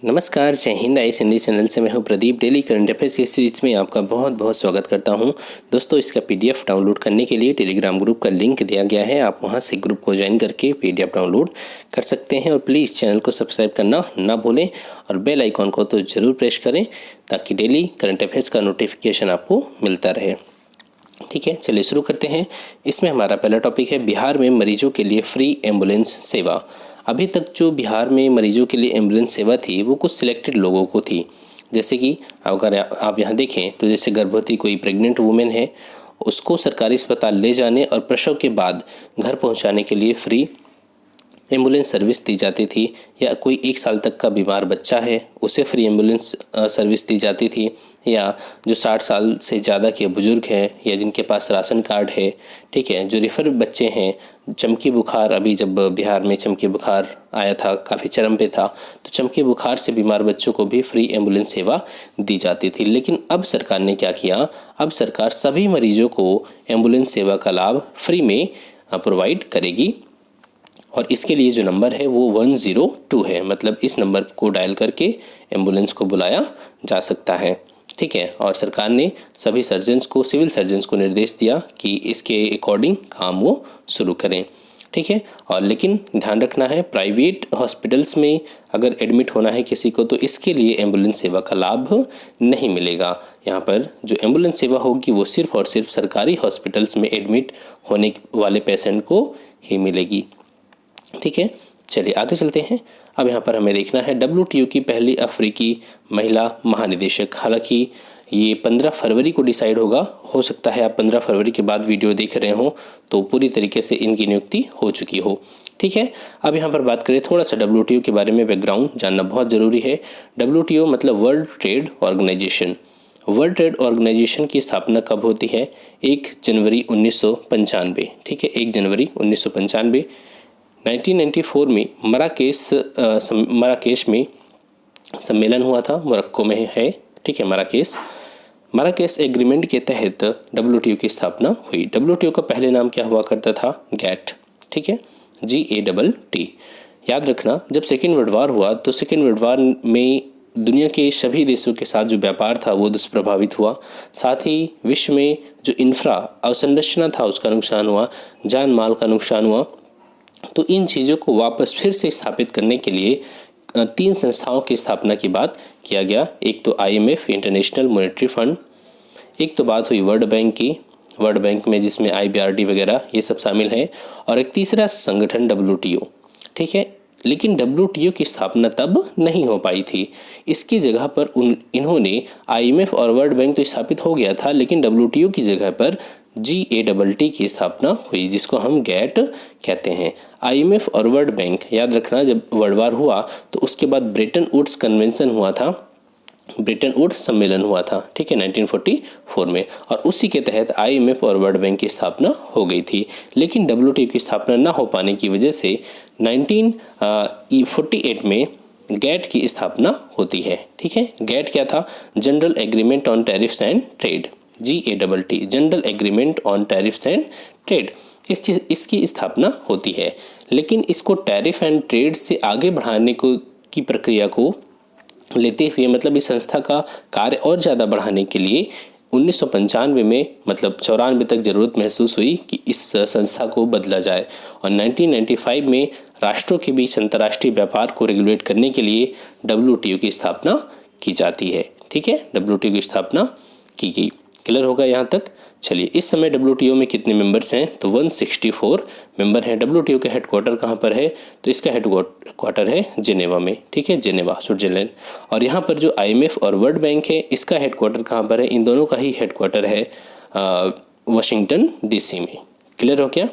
नमस्कार, जय Hind. Ice Hindi channel से मैं हूं प्रदीप। डेली करंट अफेयर्स की सीरीज में आपका बहुत बहुत स्वागत करता हूं। दोस्तों, इसका पीडीएफ डाउनलोड करने के लिए टेलीग्राम ग्रुप का लिंक दिया गया है। आप वहां से ग्रुप को ज्वाइन करके पीडीएफ डाउनलोड कर सकते हैं। और प्लीज़ चैनल को सब्सक्राइब करना ना भूलें और बेल आइकॉन को तो ज़रूर प्रेस करें ताकि डेली करंट अफेयर्स का नोटिफिकेशन आपको मिलता रहे। ठीक है, चलिए शुरू करते हैं। इसमें हमारा पहला टॉपिक है बिहार में मरीजों के लिए फ्री एम्बुलेंस सेवा। अभी तक जो बिहार में मरीजों के लिए एम्बुलेंस सेवा थी वो कुछ सिलेक्टेड लोगों को थी। जैसे कि अगर आप यहाँ देखें तो जैसे गर्भवती कोई प्रेग्नेंट वुमेन है, उसको सरकारी अस्पताल ले जाने और प्रसव के बाद घर पहुँचाने के लिए फ्री एम्बुलेंस सर्विस दी जाती थी। या कोई 1 साल तक का बीमार बच्चा है उसे फ्री एम्बुलेंस सर्विस दी जाती थी। या जो 60 साल से ज़्यादा के बुज़ुर्ग हैं या जिनके पास राशन कार्ड है, ठीक है, जो रेफर बच्चे हैं, चमकी बुखार, अभी जब बिहार में चमकी बुखार आया था, काफ़ी चरम पे था, तो चमकी बुखार से बीमार बच्चों को भी फ्री एम्बुलेंस सेवा दी जाती थी। लेकिन अब सरकार ने क्या किया, अब सरकार सभी मरीजों को एम्बुलेंस सेवा का लाभ फ्री में प्रोवाइड करेगी। और इसके लिए जो नंबर है वो 102 है, मतलब इस नंबर को डायल करके एम्बुलेंस को बुलाया जा सकता है। ठीक है, और सरकार ने सभी सर्जन्स को, सिविल सर्जन्स को निर्देश दिया कि इसके अकॉर्डिंग काम वो शुरू करें। ठीक है, और लेकिन ध्यान रखना है, प्राइवेट हॉस्पिटल्स में अगर एडमिट होना है किसी को तो इसके लिए एम्बुलेंस सेवा का लाभ नहीं मिलेगा। यहाँ पर जो एम्बुलेंस सेवा होगी वो सिर्फ और सिर्फ सरकारी हॉस्पिटल्स में एडमिट होने वाले पेशेंट को ही मिलेगी। ठीक है, चलिए आगे चलते हैं। अब यहाँ पर हमें देखना है WTO की पहली अफ्रीकी महिला महानिदेशक। हालांकि ये 15 फरवरी को डिसाइड होगा, हो सकता है आप 15 फरवरी के बाद वीडियो देख रहे हो तो पूरी तरीके से इनकी नियुक्ति हो चुकी हो। ठीक है, अब यहाँ पर बात करें थोड़ा सा WTO के बारे में, बैकग्राउंड जानना बहुत ज़रूरी है। WTO मतलब world trade organisation. World trade organisation की स्थापना कब होती है? 1 जनवरी 1995। ठीक है, 1 जनवरी 1995। 1994 में मराकेश में सम्मेलन हुआ था, मोरक्को में है। ठीक है, मराकेश एग्रीमेंट के तहत WTO की स्थापना हुई। WTO का पहले नाम क्या हुआ करता था? गैट। ठीक है, GATT। याद रखना, जब सेकेंड वर्ल्ड वार हुआ तो सेकेंड वर्ल्ड वार में दुनिया के सभी देशों के साथ जो व्यापार था वो दुष्प्रभावित हुआ। साथ ही विश्व में जो इंफ्रा अवसंरचना था उसका नुकसान हुआ, जान माल का नुकसान हुआ। तो इन चीज़ों को वापस फिर से स्थापित करने के लिए 3 संस्थाओं की स्थापना की बात किया गया। एक तो IMF, इंटरनेशनल मॉनेटरी फंड। एक तो बात हुई वर्ल्ड बैंक की, वर्ल्ड बैंक में जिसमें IBRD वगैरह ये सब शामिल हैं। और एक तीसरा संगठन WTO। ठीक है, लेकिन WTO की स्थापना तब नहीं हो पाई थी। इसकी जगह पर इन्होंने IMF और वर्ल्ड बैंक तो स्थापित हो गया था, लेकिन WTO की जगह पर GATT की स्थापना हुई, जिसको हम गैट कहते हैं। IMF और वर्ल्ड बैंक, याद रखना, जब वर्ल्ड वार हुआ तो उसके बाद ब्रेटन वुड्स कन्वेंशन हुआ था, ब्रेटन वुड्स सम्मेलन हुआ था। ठीक है, 1944 में, और उसी के तहत IMF और वर्ल्ड बैंक की स्थापना हो गई थी। लेकिन WTO की स्थापना ना हो पाने की वजह से 1948 में गैट की स्थापना होती है। ठीक है, गैट क्या था? General agreement on tariffs and trade. GATT, general agreement on tariffs and trade. इसकी स्थापना होती है। लेकिन इसको टैरिफ एंड ट्रेड से आगे बढ़ाने की प्रक्रिया को लेते हुए, मतलब इस संस्था का कार्य और ज़्यादा बढ़ाने के लिए 1995 में, मतलब 94 तक ज़रूरत महसूस हुई कि इस संस्था को बदला जाए। और 1995 में राष्ट्रों के बीच अंतर्राष्ट्रीय व्यापार को रेगुलेट करने के लिए WTO की स्थापना की जाती है। ठीक है, WTO की स्थापना की गई। क्लियर होगा यहाँ तक? चलिए, इस समय WTO में कितने मेंबर्स हैं? तो 164 मेंबर हैं। WTO का हेडक्वार्टर कहाँ पर है? तो इसका हेडक्वार्टर है जिनेवा में। ठीक है, जिनेवा, स्विट्जरलैंड। और यहाँ पर जो IMF और वर्ल्ड बैंक है, इसका हेडक्वार्टर कहाँ पर है? इन दोनों का ही हेडक्वार्टर है वाशिंगटन DC में। क्लियर हो क्या?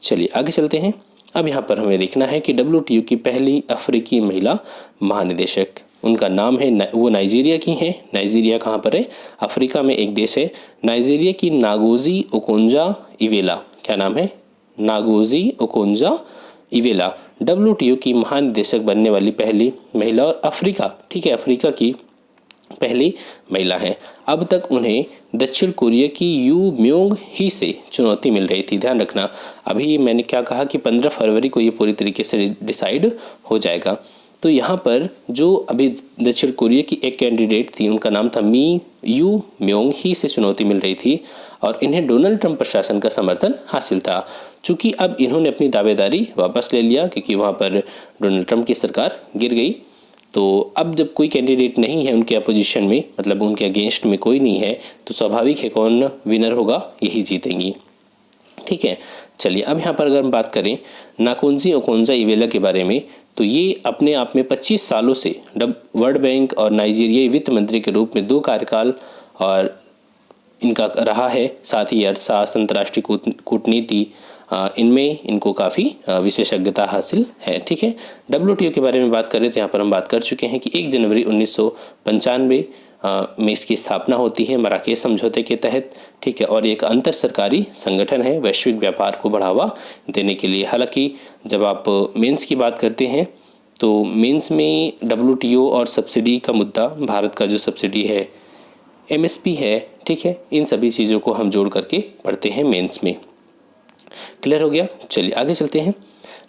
चलिए आगे चलते हैं। अब यहाँ पर हमें देखना है कि WTO की पहली अफ्रीकी महिला महानिदेशक, उनका नाम है, वो नाइजीरिया की हैं। नाइजीरिया कहाँ पर है? अफ्रीका में एक देश है। नाइजीरिया की नागोजी ओकोंजो-इवेला। क्या नाम है? नागोजी ओकोंजो-इवेला WTO की महानिदेशक बनने वाली पहली महिला और अफ्रीका, ठीक है, अफ्रीका की पहली महिला है। अब तक उन्हें दक्षिण कोरिया की यू म्योंग ही से चुनौती मिल रही थी। ध्यान रखना, अभी मैंने क्या कहा कि 15 फरवरी को ये पूरी तरीके से डिसाइड हो जाएगा। तो यहाँ पर जो अभी दक्षिण कोरिया की एक कैंडिडेट थी, उनका नाम था मी यू म्योंग ही, से चुनौती मिल रही थी और इन्हें डोनाल्ड ट्रंप प्रशासन का समर्थन हासिल था। चूँकि अब इन्होंने अपनी दावेदारी वापस ले लिया क्योंकि वहाँ पर डोनाल्ड ट्रंप की सरकार गिर गई, तो अब जब कोई कैंडिडेट नहीं है उनके अपोजिशन में, मतलब उनके अगेंस्ट में कोई नहीं है, तो स्वाभाविक है कौन विनर होगा, यही जीतेंगी। ठीक है, चलिए अब यहाँ पर अगर हम बात करें नाकोंजी ओकोंजा-इवेला के बारे में, तो ये अपने आप में 25 सालों से वर्ल्ड बैंक और नाइजीरियाई वित्त मंत्री के रूप में 2 कार्यकाल और इनका रहा है। साथ ही अर्थशास्त्र, अंतर्राष्ट्रीय कूटनीति, इनमें इनको काफ़ी विशेषज्ञता हासिल है। ठीक है, WTO के बारे में बात करें तो यहाँ पर हम बात कर चुके हैं कि 1 जनवरी 1995 में इसकी स्थापना होती है मराकेश समझौते के तहत। ठीक है, और एक अंतर सरकारी संगठन है वैश्विक व्यापार को बढ़ावा देने के लिए। हालांकि जब आप मेंस की बात करते हैं तो मेंस में WTO और सब्सिडी का मुद्दा, भारत का जो सब्सिडी है, MSP है, ठीक है, इन सभी चीज़ों को हम जोड़ करके पढ़ते हैं मेंस में। क्लियर हो गया? चलिए आगे चलते हैं।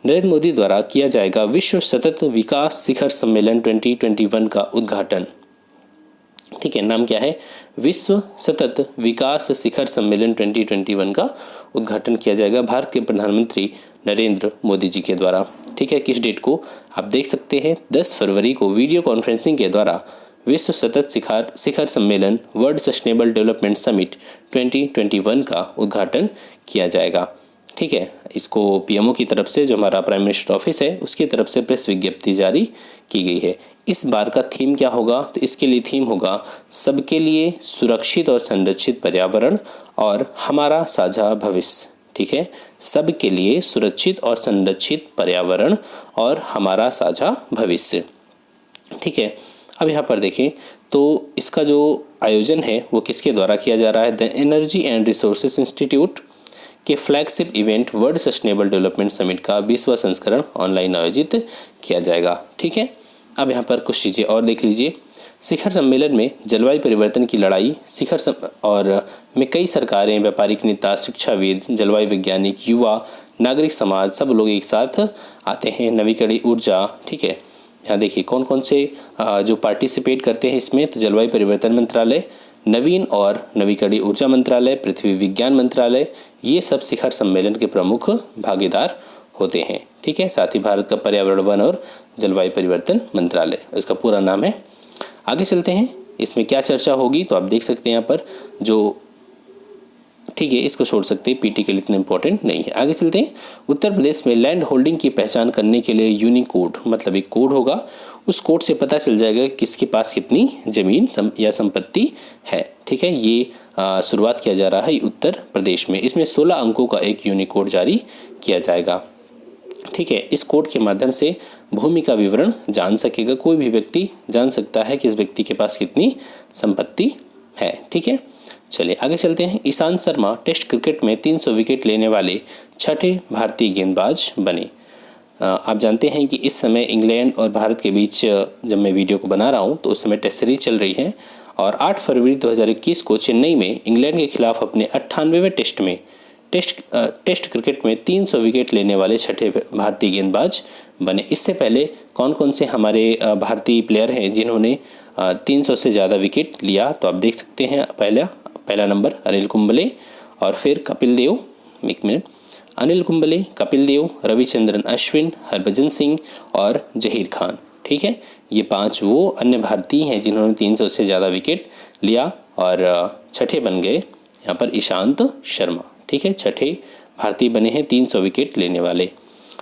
नरेंद्र मोदी द्वारा किया जाएगा विश्व सतत विकास शिखर सम्मेलन 2021 का उद्घाटन। ठीक है, नाम क्या है? विश्व सतत विकास शिखर सम्मेलन 2021 का उद्घाटन किया जाएगा भारत के प्रधानमंत्री नरेंद्र मोदी जी के द्वारा। ठीक है, किस डेट को आप देख सकते हैं? 10 फरवरी को वीडियो कॉन्फ्रेंसिंग के द्वारा विश्व सतत शिखर सम्मेलन वर्ल्ड सस्टेनेबल डेवलपमेंट समिट 2021 का उद्घाटन किया जाएगा। ठीक है, इसको PMO की तरफ से, जो हमारा प्राइम मिनिस्टर ऑफिस है, उसकी तरफ से प्रेस विज्ञप्ति जारी की गई है। इस बार का थीम क्या होगा? तो इसके लिए थीम होगा सबके लिए सुरक्षित और संरक्षित पर्यावरण और हमारा साझा भविष्य। ठीक है, सबके लिए सुरक्षित और संरक्षित पर्यावरण और हमारा साझा भविष्य। ठीक है, अब यहाँ पर देखें तो इसका जो आयोजन है वो किसके द्वारा किया जा रहा है? The Energy and Resources Institute के flagship event World Sustainable Development Summit का 20वां संस्करण ऑनलाइन आयोजित किया जाएगा। ठीक है, अब यहाँ पर कुछ चीज़ें और देख लीजिए। शिखर सम्मेलन में जलवायु परिवर्तन की लड़ाई और में कई सरकारें, व्यापारिक नेता, शिक्षाविद, जलवायु वैज्ञानिक, युवा, नागरिक समाज, सब लोग एक साथ आते हैं। नवीकरणीय ऊर्जा, ठीक है, यहाँ देखिए कौन कौन से जो पार्टिसिपेट करते हैं इसमें, तो जलवायु परिवर्तन मंत्रालय, नवीन और नवीकरणीय ऊर्जा मंत्रालय, पृथ्वी विज्ञान मंत्रालय, ये सब शिखर सम्मेलन के प्रमुख भागीदार होते हैं। ठीक है, साथ ही भारत का पर्यावरण, वन और जलवायु परिवर्तन मंत्रालय, इसका पूरा नाम है। आगे चलते हैं, इसमें क्या चर्चा होगी तो आप देख सकते हैं यहाँ पर जो, ठीक है, इसको छोड़ सकते हैं, PT के लिए इतना इंपॉर्टेंट नहीं है। आगे चलते हैं। उत्तर प्रदेश में लैंड होल्डिंग की पहचान करने के लिए यूनिकोड, मतलब एक कोड होगा, उस कोड से पता चल जाएगा किसके पास कितनी जमीन या संपत्ति है। ठीक है, ये शुरुआत किया जा रहा है उत्तर प्रदेश में। इसमें 16 अंकों का एक यूनिकोड जारी किया जाएगा। ठीक है, इस कोड के माध्यम से भूमि का विवरण जान सकेगा, कोई भी व्यक्ति जान सकता है कि इस व्यक्ति के पास कितनी संपत्ति है। ठीक है, चलिए आगे चलते हैं। ईशांत शर्मा टेस्ट क्रिकेट में 300 विकेट लेने वाले 6ठे भारतीय गेंदबाज बने। आप जानते हैं कि इस समय इंग्लैंड और भारत के बीच, जब मैं वीडियो को बना रहा हूं तो उस समय टेस्ट सीरीज चल रही है और 8 फरवरी 2021 को चेन्नई में इंग्लैंड के खिलाफ अपने 98वें टेस्ट क्रिकेट में 300 विकेट लेने वाले 6ठे भारतीय गेंदबाज बने। इससे पहले कौन कौन से हमारे भारतीय प्लेयर हैं जिन्होंने 300 से ज़्यादा विकेट लिया, तो आप देख सकते हैं। पहला नंबर अनिल कुंबले, और फिर कपिल देव, एक मिनट, अनिल कुंबले, कपिल देव, रविचंद्रन अश्विन, हरभजन सिंह और जहीर खान। ठीक है, ये 5 वो अन्य भारतीय हैं जिन्होंने 300 से ज़्यादा विकेट लिया और 6ठे बन गए यहाँ पर ईशांत शर्मा। ठीक है, 6ठे भारतीय बने हैं 300 विकेट लेने वाले।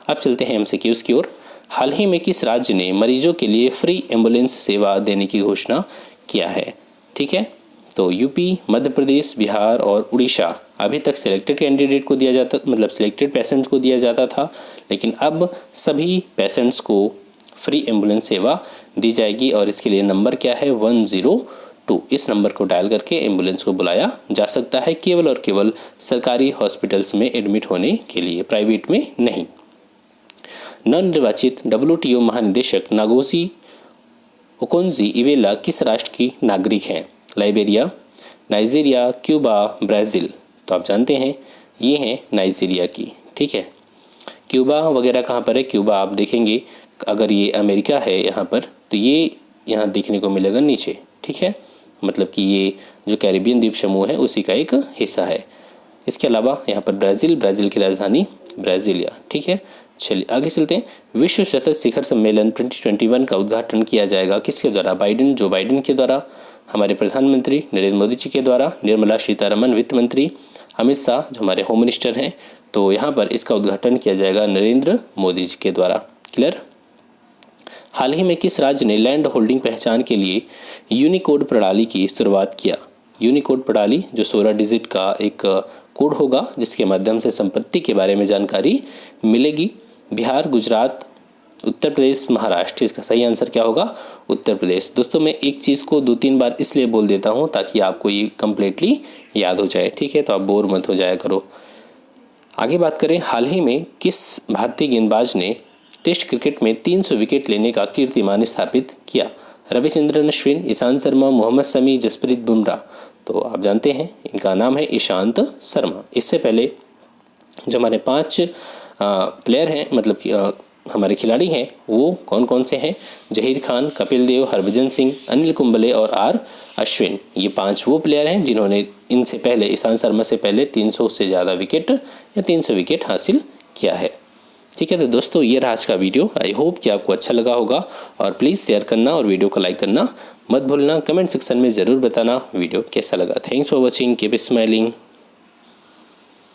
अब चलते हैं MCQs की ओर। हाल ही में किस राज्य ने मरीजों के लिए फ्री एम्बुलेंस सेवा देने की घोषणा किया है? ठीक है, तो UP, मध्य प्रदेश, बिहार और उड़ीसा अभी तक सिलेक्टेड कैंडिडेट को दिया जाता, मतलब सिलेक्टेड पेशेंट्स को दिया जाता था, लेकिन अब सभी पेशेंट्स को फ्री एम्बुलेंस सेवा दी जाएगी और इसके लिए नंबर क्या है? 102। इस नंबर को डायल करके एम्बुलेंस को बुलाया जा सकता है, केवल और केवल सरकारी हॉस्पिटल्स में एडमिट होने के लिए, प्राइवेट में नहीं। नवनिर्वाचित WTO महानिदेशक नागोसी ओकोंजी-इवेला किस राष्ट्र की नागरिक हैं? Liberia, Nigeria, Cuba, Brazil. तो आप जानते हैं ये हैं नाइजीरिया की। ठीक है, क्यूबा वगैरह कहाँ पर है? क्यूबा आप देखेंगे अगर ये अमेरिका है यहाँ पर, तो ये यहाँ देखने को मिलेगा नीचे, ठीक है, मतलब कि ये जो कैरिबियन द्वीप समूह है उसी का एक हिस्सा है। इसके अलावा यहाँ पर ब्राज़ील की राजधानी ब्राज़ीलिया, ठीक है। चलिए आगे चलते हैं। विश्व सतत शिखर सम्मेलन 2021 का उद्घाटन किया जाएगा किसके द्वारा? जो बाइडेन के द्वारा, हमारे प्रधानमंत्री नरेंद्र मोदी जी के द्वारा, निर्मला सीतारमन वित्त मंत्री, अमित शाह जो हमारे होम मिनिस्टर हैं, तो यहाँ पर इसका उद्घाटन किया जाएगा नरेंद्र मोदी जी के द्वारा। क्लियर? हाल ही में किस राज्य ने लैंड होल्डिंग पहचान के लिए यूनिकोड प्रणाली की शुरुआत किया? यूनिकोड प्रणाली जो 16 डिजिट का एक कोड होगा जिसके माध्यम से संपत्ति के बारे में जानकारी मिलेगी। बिहार, गुजरात, उत्तर प्रदेश, महाराष्ट्र। इसका सही आंसर क्या होगा? उत्तर प्रदेश। दोस्तों मैं एक चीज़ को 2-3 बार इसलिए बोल देता हूँ ताकि आपको ये कम्प्लीटली याद हो जाए, ठीक है, तो आप बोर मत हो जाया करो। आगे बात करें, हाल ही में किस भारतीय गेंदबाज ने टेस्ट क्रिकेट में 300 विकेट लेने का कीर्तिमान स्थापित किया? रविचंद्रन अश्विन, ईशांत शर्मा, मोहम्मद शमी, जसप्रीत बुमराह। तो आप जानते हैं इनका नाम है ईशांत शर्मा। इससे पहले जो हमारे 5 प्लेयर हैं, मतलब कि हमारे खिलाड़ी हैं, वो कौन कौन से हैं? जहीर खान, कपिल देव, हरभजन सिंह, अनिल कुंबले और आर अश्विन। ये 5 वो प्लेयर हैं जिन्होंने इनसे पहले, ईशांत शर्मा से पहले 300 से ज़्यादा विकेट या 300 विकेट हासिल किया है। ठीक है, तो दोस्तों ये रहा आज का वीडियो। आई होप कि आपको अच्छा लगा होगा और प्लीज़ शेयर करना और वीडियो को लाइक करना मत भूलना। कमेंट सेक्शन में ज़रूर बताना वीडियो कैसा लगा। Thanks for watching, keep smiling.